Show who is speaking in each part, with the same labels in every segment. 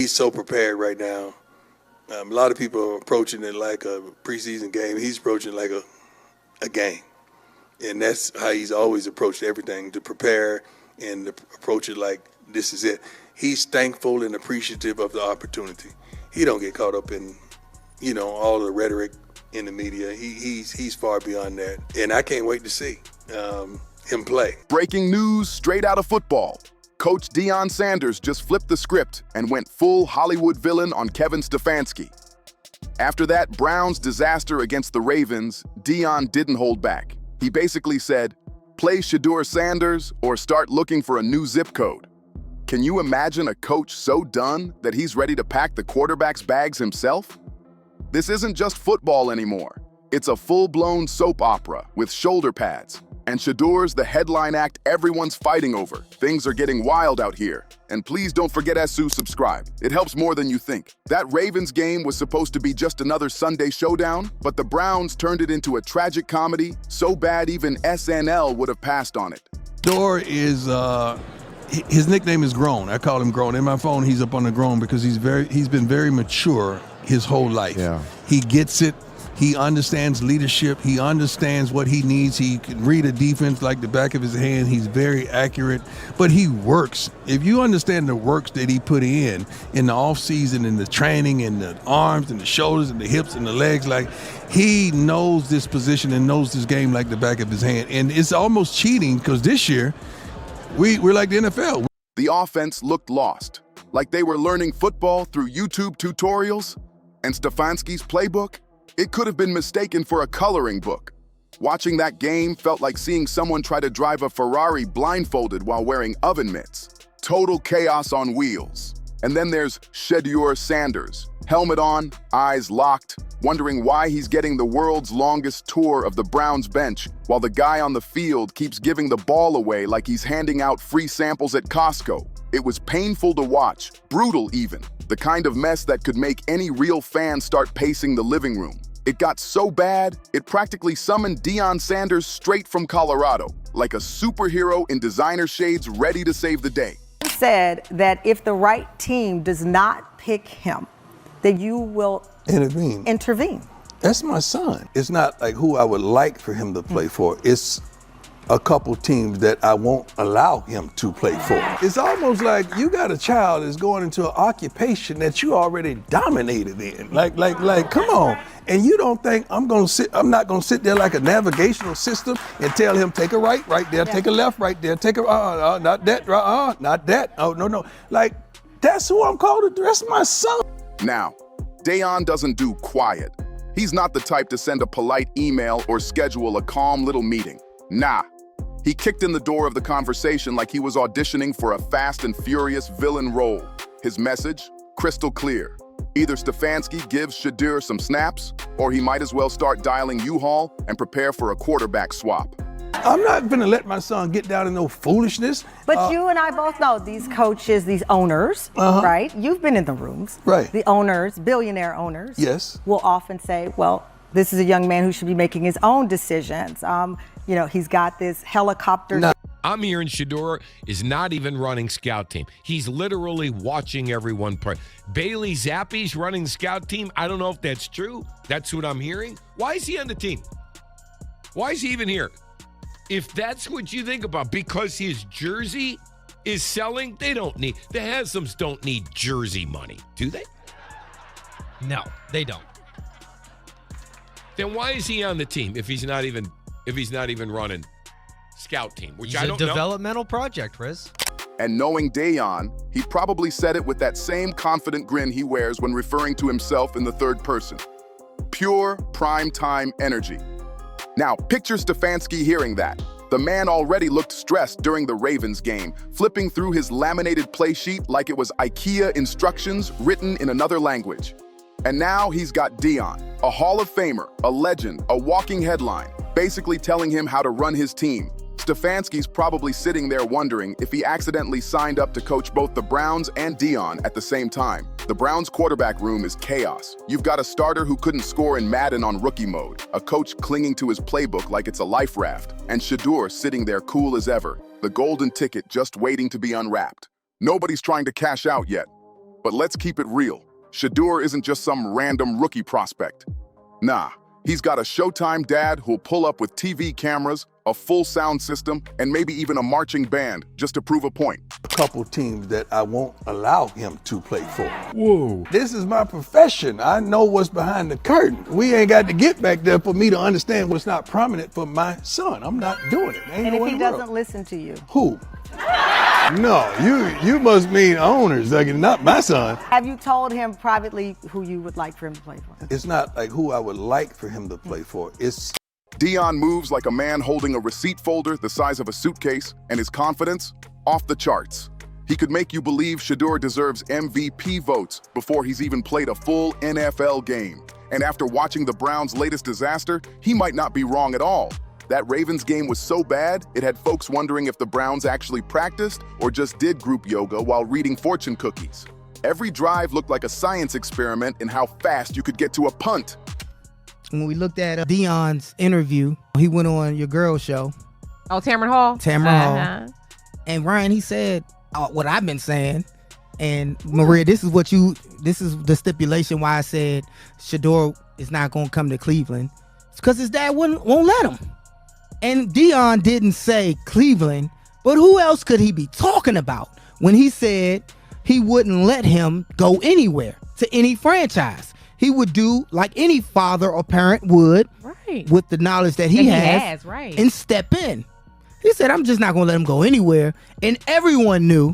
Speaker 1: he's so prepared right now. A lot of people are approaching it like a preseason game. He's approaching it like a game. And that's how he's always approached everything, to prepare and to approach it like this is it. He's thankful and appreciative of the opportunity. He don't get caught up in, all the rhetoric in the media. He's far beyond that. And I can't wait to see him play.
Speaker 2: Breaking news straight out of football. Coach Deion Sanders just flipped the script and went full Hollywood villain on Kevin Stefanski. After that Browns disaster against the Ravens, Dion didn't hold back. He basically said, play Shedeur Sanders or start looking for a new zip code. Can you imagine a coach so done that he's ready to pack the quarterback's bags himself? This isn't just football anymore. It's a full-blown soap opera with shoulder pads. And Shedur's the headline act everyone's fighting over. Things are getting wild out here. And please don't forget to subscribe. It helps more than you think. That Ravens game was supposed to be just another Sunday showdown, but the Browns turned it into a tragic comedy so bad even SNL would have passed on it.
Speaker 3: Shedeur is, his nickname is Grown. I call him Grown. In my phone, he's up on the Grown because he's been very mature his whole life.
Speaker 4: Yeah.
Speaker 3: He gets it. He understands leadership. He understands what he needs. He can read a defense like the back of his hand. He's very accurate, but he works. If you understand the works that he put in the offseason and the training and the arms and the shoulders and the hips and the legs, like he knows this position and knows this game like the back of his hand. And it's almost cheating because this year we're like the NFL.
Speaker 2: The offense looked lost, like they were learning football through YouTube tutorials. And Stefanski's playbook? It could have been mistaken for a coloring book. Watching that game felt like seeing someone try to drive a Ferrari blindfolded while wearing oven mitts. Total chaos on wheels. And then there's Shedeur Sanders. Helmet on, eyes locked, wondering why he's getting the world's longest tour of the Browns bench while the guy on the field keeps giving the ball away like he's handing out free samples at Costco. It was painful to watch, brutal even. The kind of mess that could make any real fan start pacing the living room. It got so bad, it practically summoned Deion Sanders straight from Colorado, like a superhero in designer shades ready to save the day.
Speaker 5: He said that if the right team does not pick him, that you will intervene.
Speaker 3: That's my son. It's not like who I would like for him to play for. It's a couple teams that I won't allow him to play for. It's almost like you got a child that's going into an occupation that you already dominated in. Like, come on. And you don't think I'm not gonna sit there like a navigational system and tell him, take a right there, take a left right there, take a, not that, not that, oh, no. Like, that's who I'm called to do, that's my son.
Speaker 2: Now, Deion doesn't do quiet. He's not the type to send a polite email or schedule a calm little meeting. Nah. He kicked in the door of the conversation like he was auditioning for a fast and furious villain role. His message? Crystal clear. Either Stefanski gives Shedeur some snaps, or he might as well start dialing U-Haul and prepare for a quarterback swap.
Speaker 3: I'm not gonna let my son get down in no foolishness.
Speaker 5: But you and I both know these coaches, these owners, right? You've been in the rooms.
Speaker 3: Right.
Speaker 5: The owners, billionaire owners,
Speaker 3: yes,
Speaker 5: will often say, well, this is a young man who should be making his own decisions. He's got this helicopter.
Speaker 3: No.
Speaker 6: I'm hearing Shadur is not even running scout team. He's literally watching everyone play. Bailey Zappi's running scout team. I don't know if that's true. That's what I'm hearing. Why is he on the team? Why is he even here? If that's what you think about, because his jersey is selling, the Haslam's don't need jersey money, do they?
Speaker 7: No, they don't.
Speaker 6: Then why is he on the team if he's not even running scout team, which
Speaker 7: I don't know? It's a developmental project, Riz.
Speaker 2: And knowing Deion, he probably said it with that same confident grin he wears when referring to himself in the third person. Pure prime-time energy. Now, picture Stefanski hearing that. The man already looked stressed during the Ravens game, flipping through his laminated play sheet like it was IKEA instructions written in another language. And now he's got Dion, a Hall of Famer, a legend, a walking headline, basically telling him how to run his team. Stefanski's probably sitting there wondering if he accidentally signed up to coach both the Browns and Dion at the same time. The Browns quarterback room is chaos. You've got a starter who couldn't score in Madden on rookie mode, a coach clinging to his playbook like it's a life raft, and Shadur sitting there cool as ever, the golden ticket just waiting to be unwrapped. Nobody's trying to cash out yet. But let's keep it real. Shadur isn't just some random rookie prospect. Nah, he's got a Showtime dad who'll pull up with TV cameras, a full sound system, and maybe even a marching band just to prove a point.
Speaker 3: A couple teams that I won't allow him to play for.
Speaker 6: Whoa.
Speaker 3: This is my profession. I know what's behind the curtain. We ain't got to get back there for me to understand what's not prominent for my son. I'm not doing it. Ain't
Speaker 5: And
Speaker 3: no
Speaker 5: if he
Speaker 3: in the world.
Speaker 5: doesn't listen to you?
Speaker 3: Who? No, you must mean owners, like not my son.
Speaker 5: Have you told him privately who you would like for him to play for?
Speaker 3: It's not like who I would like for him to play for. It's
Speaker 2: Dion moves like a man holding a receipt folder the size of a suitcase, and his confidence, off the charts. He could make you believe Shadur deserves MVP votes before he's even played a full NFL game. And after watching the Browns' latest disaster, he might not be wrong at all. That Ravens game was so bad, it had folks wondering if the Browns actually practiced or just did group yoga while reading fortune cookies. Every drive looked like a science experiment in how fast you could get to a punt.
Speaker 4: When we looked at Dion's interview, he went on your girl's show.
Speaker 8: Oh, Tamron Hall?
Speaker 4: Hall. And Ryan, he said what I've been saying. And Maria, this is the stipulation why I said Shadur is not going to come to Cleveland. It's because his dad won't let him. And Dion didn't say Cleveland, but who else could he be talking about when he said he wouldn't let him go anywhere to any franchise? He would do like any father or parent would,
Speaker 8: right,
Speaker 4: with the knowledge that he has,
Speaker 8: right,
Speaker 4: and step in. He said, I'm just not going to let him go anywhere. And everyone knew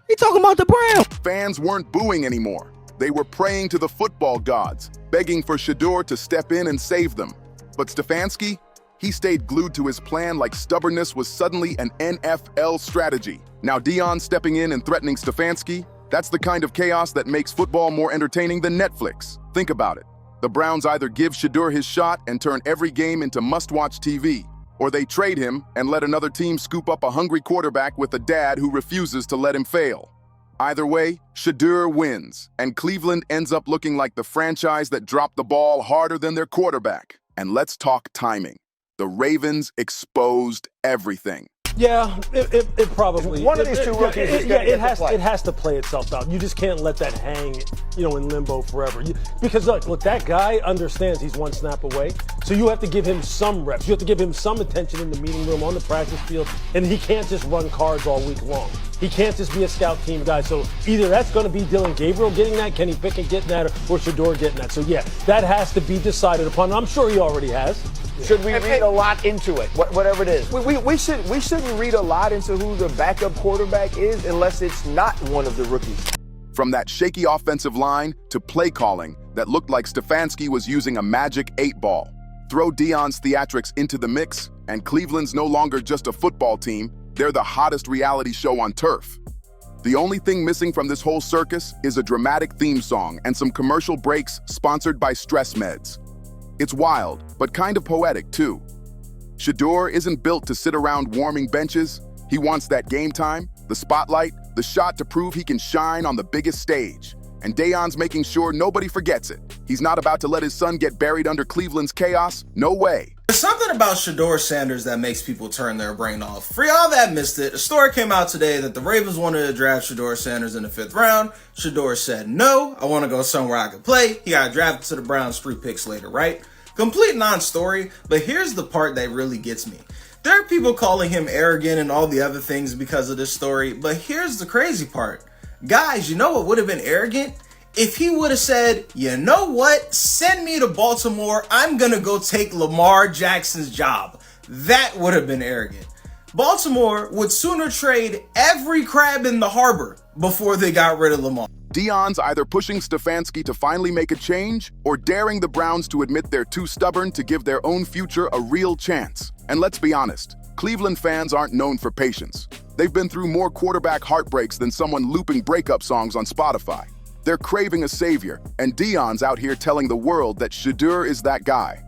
Speaker 4: he talking about the Browns.
Speaker 2: Fans weren't booing anymore. They were praying to the football gods, begging for Shadur to step in and save them. But Stefanski, he stayed glued to his plan like stubbornness was suddenly an N.F.L. strategy. Now Dion stepping in and threatening Stefanski, that's the kind of chaos that makes football more entertaining than Netflix. Think about it. The Browns either give Shadur his shot and turn every game into must-watch TV, or they trade him and let another team scoop up a hungry quarterback with a dad who refuses to let him fail. Either way, Shadur wins, and Cleveland ends up looking like the franchise that dropped the ball harder than their quarterback. And let's talk timing. The Ravens exposed everything.
Speaker 9: Yeah, it probably.
Speaker 10: One of these two rookies is going to
Speaker 9: it has to play itself out. You just can't let that hang, in limbo forever. Because look, that guy understands he's one snap away. So you have to give him some reps. You have to give him some attention in the meeting room, on the practice field, and he can't just run cards all week long. He can't just be a scout team guy. So either that's going to be Dylan Gabriel getting that, Kenny Pickett getting that, or Shadur getting that. So yeah, that has to be decided upon. I'm sure he already has.
Speaker 10: Should we read a lot into it? Whatever it is. We shouldn't read a lot into who the backup quarterback is unless it's not one of the rookies.
Speaker 2: From that shaky offensive line to play calling that looked like Stefanski was using a magic 8-ball. Throw Dion's theatrics into the mix, and Cleveland's no longer just a football team, they're the hottest reality show on turf. The only thing missing from this whole circus is a dramatic theme song and some commercial breaks sponsored by stress meds. It's wild, but kind of poetic too. Shadur isn't built to sit around warming benches. He wants that game time, the spotlight, the shot to prove he can shine on the biggest stage. And Dion's making sure nobody forgets it. He's not about to let his son get buried under Cleveland's chaos. No way.
Speaker 11: There's something about Shedeur Sanders that makes people turn their brain off. For y'all that missed it, a story came out today that the Ravens wanted to draft Shedeur Sanders in the 5th round. Shedeur said, no, I want to go somewhere I can play. He got drafted to the Browns 3 picks later, right? Complete non-story, but here's the part that really gets me. There are people calling him arrogant and all the other things because of this story, but here's the crazy part. Guys, you know what would have been arrogant? If he would have said, you know what, send me to Baltimore, I'm gonna go take Lamar Jackson's job. That would have been arrogant. Baltimore would sooner trade every crab in the harbor before they got rid of Lamar.
Speaker 2: Dion's either pushing Stefanski to finally make a change or daring the Browns to admit they're too stubborn to give their own future a real chance. And let's be honest, Cleveland fans aren't known for patience. They've been through more quarterback heartbreaks than someone looping breakup songs on Spotify. They're craving a savior, and Dion's out here telling the world that Shadur is that guy.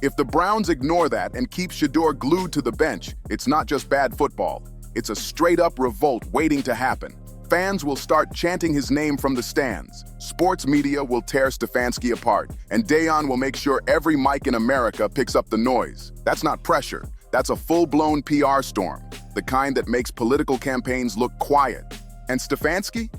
Speaker 2: If the Browns ignore that and keep Shadur glued to the bench, it's not just bad football. It's a straight-up revolt waiting to happen. Fans will start chanting his name from the stands. Sports media will tear Stefanski apart, and Dion will make sure every mic in America picks up the noise. That's not pressure. That's a full-blown PR storm, the kind that makes political campaigns look quiet. And Stefanski?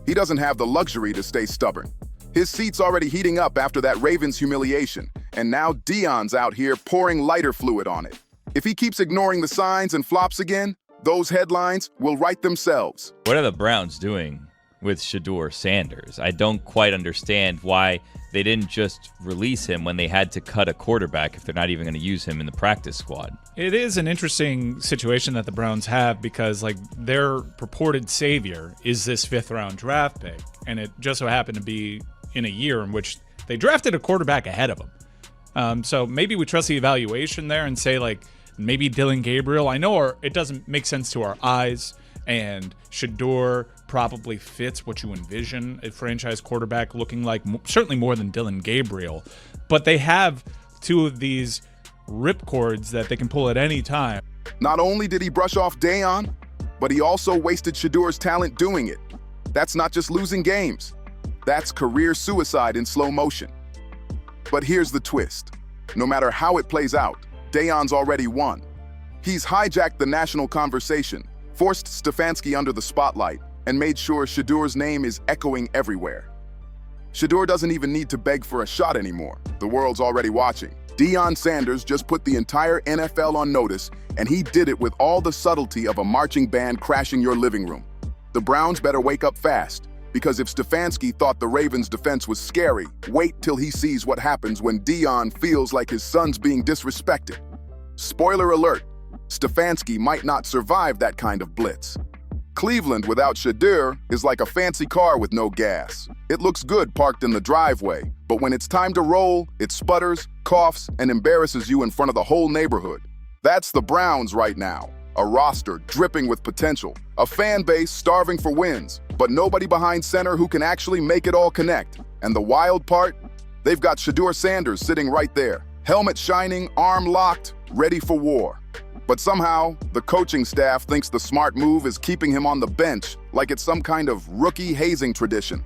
Speaker 2: He doesn't have the luxury to stay stubborn. His seat's already heating up after that Ravens humiliation, and now Dion's out here pouring lighter fluid on it. If he keeps ignoring the signs and flops again, those headlines will write themselves.
Speaker 8: What are the Browns doing with Shedeur Sanders? I don't quite understand why they didn't just release him when they had to cut a quarterback if they're not even going to use him in the practice squad.
Speaker 12: It is an interesting situation that the Browns have because, like, their purported savior is this 5th-round draft pick, and it just so happened to be in a year in which they drafted a quarterback ahead of him. So maybe we trust the evaluation there and say, like, maybe Dylan Gabriel. I know it doesn't make sense to our eyes, and Shadur probably fits what you envision a franchise quarterback looking like, certainly more than Dylan Gabriel. But they have two of these ripcords that they can pull at any time.
Speaker 2: Not only did he brush off Dion, but he also wasted Shedur's talent doing it. That's not just losing games. That's career suicide in slow motion. But here's the twist. No matter how it plays out, Dion's already won. He's hijacked the national conversation, forced Stefanski under the spotlight, and made sure Shedur's name is echoing everywhere. Shedeur doesn't even need to beg for a shot anymore. The world's already watching. Deion Sanders just put the entire NFL on notice, and he did it with all the subtlety of a marching band crashing your living room. The Browns better wake up fast, because if Stefanski thought the Ravens' defense was scary, wait till he sees what happens when Dion feels like his son's being disrespected. Spoiler alert, Stefanski might not survive that kind of blitz. Cleveland without Shedeur is like a fancy car with no gas. It looks good parked in the driveway, but when it's time to roll, it sputters, coughs, and embarrasses you in front of the whole neighborhood. That's the Browns right now. A roster dripping with potential, a fan base starving for wins, but nobody behind center who can actually make it all connect. And the wild part? They've got Shedeur Sanders sitting right there, helmet shining, arm locked, ready for war. But somehow, the coaching staff thinks the smart move is keeping him on the bench like it's some kind of rookie hazing tradition.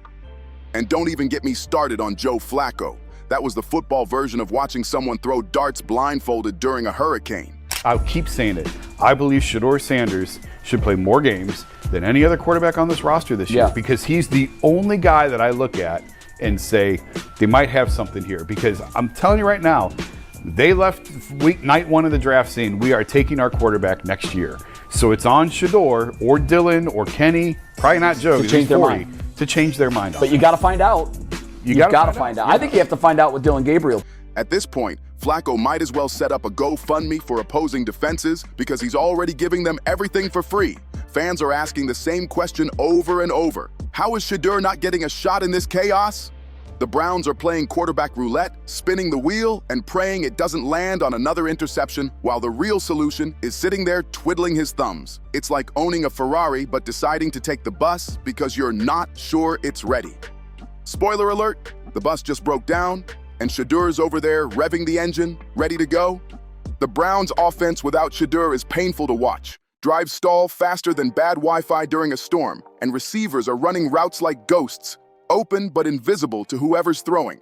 Speaker 2: And don't even get me started on Joe Flacco. That was the football version of watching someone throw darts blindfolded during a hurricane.
Speaker 13: I'll keep saying it. I believe Shedeur Sanders should play more games than any other quarterback on this roster this year because he's the only guy that I look at and say they might have something here. Because I'm telling you right now, they left night 1 of the draft saying we are taking our quarterback next year. So it's on Shadur or Dylan or Kenny, probably not Joe,
Speaker 10: to change their mind.
Speaker 13: To change their mind.
Speaker 10: But you got to find out. You got to find out. I think you have to find out with Dylan Gabriel.
Speaker 2: At this point, Flacco might as well set up a GoFundMe for opposing defenses because he's already giving them everything for free. Fans are asking the same question over and over. How is Shadur not getting a shot in this chaos? The Browns are playing quarterback roulette, spinning the wheel, and praying it doesn't land on another interception, while the real solution is sitting there twiddling his thumbs. It's like owning a Ferrari but deciding to take the bus because you're not sure it's ready. Spoiler alert, the bus just broke down, and Shedur's over there revving the engine, ready to go. The Browns' offense without Shadur is painful to watch. Drives stall faster than bad Wi-Fi during a storm, and receivers are running routes like ghosts, open but invisible to whoever's throwing.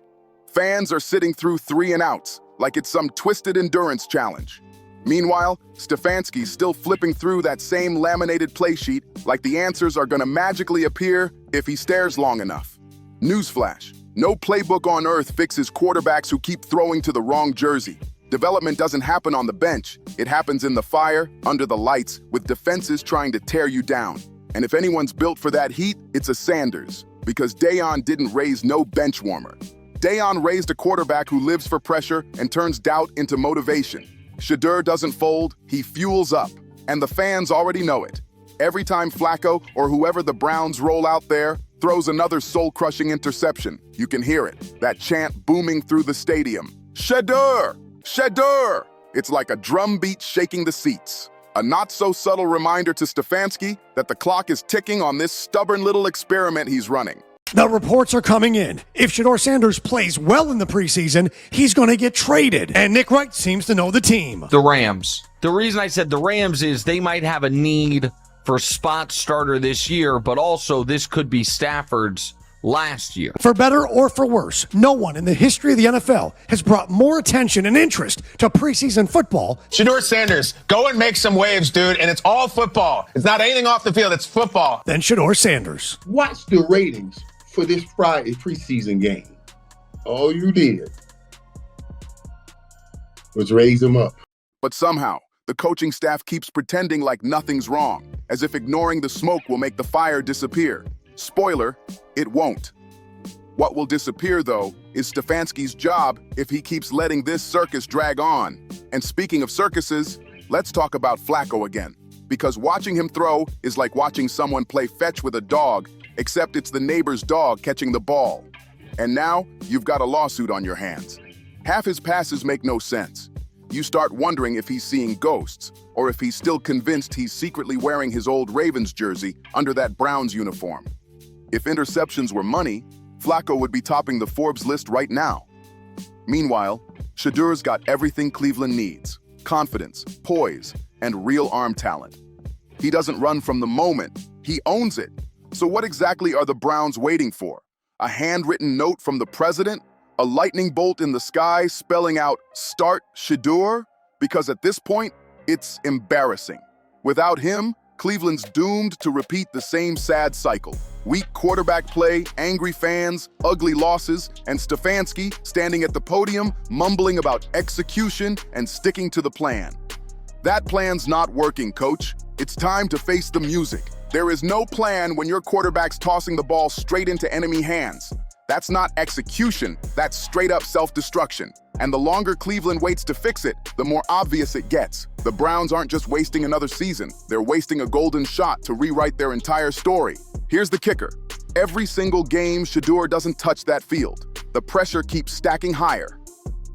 Speaker 2: Fans are sitting through 3 and outs, like it's some twisted endurance challenge. Meanwhile, Stefanski's still flipping through that same laminated play sheet like the answers are gonna magically appear if he stares long enough. Newsflash, no playbook on earth fixes quarterbacks who keep throwing to the wrong jersey. Development doesn't happen on the bench, it happens in the fire, under the lights, with defenses trying to tear you down. And if anyone's built for that heat, it's a Sanders. Because Dion didn't raise no bench warmer. Dion raised a quarterback who lives for pressure and turns doubt into motivation. Shadur doesn't fold, he fuels up. And the fans already know it. Every time Flacco or whoever the Browns roll out there throws another soul-crushing interception, you can hear it, that chant booming through the stadium. Shadur! Shadur! It's like a drum beat shaking the seats. A not-so-subtle reminder to Stefanski that the clock is ticking on this stubborn little experiment he's running.
Speaker 14: The reports are coming in. If Shedeur Sanders plays well in the preseason, he's going to get traded. And Nick Wright seems to know the team.
Speaker 15: The Rams. The reason I said the Rams is they might have a need for spot starter this year, but also this could be Stafford's last year.
Speaker 14: For better or for worse, no one in the history of the NFL has brought more attention and interest to preseason football.
Speaker 16: Shedeur Sanders, go and make some waves, dude, and it's all football. It's not anything off the field, it's football.
Speaker 14: Than Shedeur Sanders.
Speaker 17: Watch the ratings for this Friday preseason game. All you did was raise them up.
Speaker 2: But somehow, the coaching staff keeps pretending like nothing's wrong, as if ignoring the smoke will make the fire disappear. Spoiler, it won't. What will disappear, though, is Stefanski's job if he keeps letting this circus drag on. And speaking of circuses, let's talk about Flacco again. Because watching him throw is like watching someone play fetch with a dog, except it's the neighbor's dog catching the ball. And now, you've got a lawsuit on your hands. Half his passes make no sense. You start wondering if he's seeing ghosts, or if he's still convinced he's secretly wearing his old Ravens jersey under that Browns uniform. If interceptions were money, Flacco would be topping the Forbes list right now. Meanwhile, Shedur's got everything Cleveland needs: confidence, poise, and real arm talent. He doesn't run from the moment, he owns it. So what exactly are the Browns waiting for? A handwritten note from the president? A lightning bolt in the sky spelling out, "Start Shedeur"? Because at this point, it's embarrassing. Without him, Cleveland's doomed to repeat the same sad cycle. Weak quarterback play, angry fans, ugly losses, and Stefanski standing at the podium mumbling about execution and sticking to the plan. That plan's not working, coach. It's time to face the music. There is no plan when your quarterback's tossing the ball straight into enemy hands. That's not execution, that's straight-up self-destruction. And the longer Cleveland waits to fix it, the more obvious it gets. The Browns aren't just wasting another season, they're wasting a golden shot to rewrite their entire story. Here's the kicker. Every single game, Shadur doesn't touch that field. The pressure keeps stacking higher.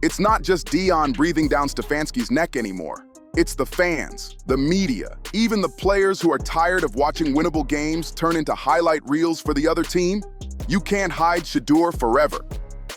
Speaker 2: It's not just Dion breathing down Stefanski's neck anymore. It's the fans, the media, even the players who are tired of watching winnable games turn into highlight reels for the other team. You can't hide Shadur forever.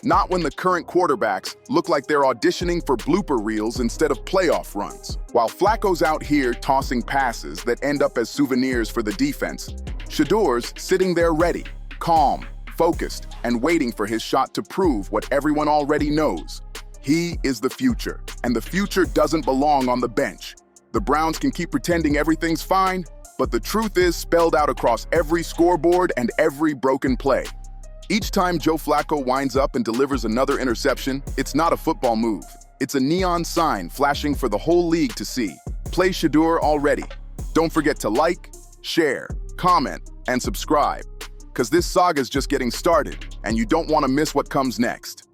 Speaker 2: Not when the current quarterbacks look like they're auditioning for blooper reels instead of playoff runs. While Flacco's out here tossing passes that end up as souvenirs for the defense, Shedur's sitting there ready, calm, focused, and waiting for his shot to prove what everyone already knows. He is the future, and the future doesn't belong on the bench. The Browns can keep pretending everything's fine, but the truth is spelled out across every scoreboard and every broken play. Each time Joe Flacco winds up and delivers another interception, it's not a football move. It's a neon sign flashing for the whole league to see. Play Shadur already. Don't forget to like, share, comment, and subscribe, because this saga's just getting started, and you don't want to miss what comes next.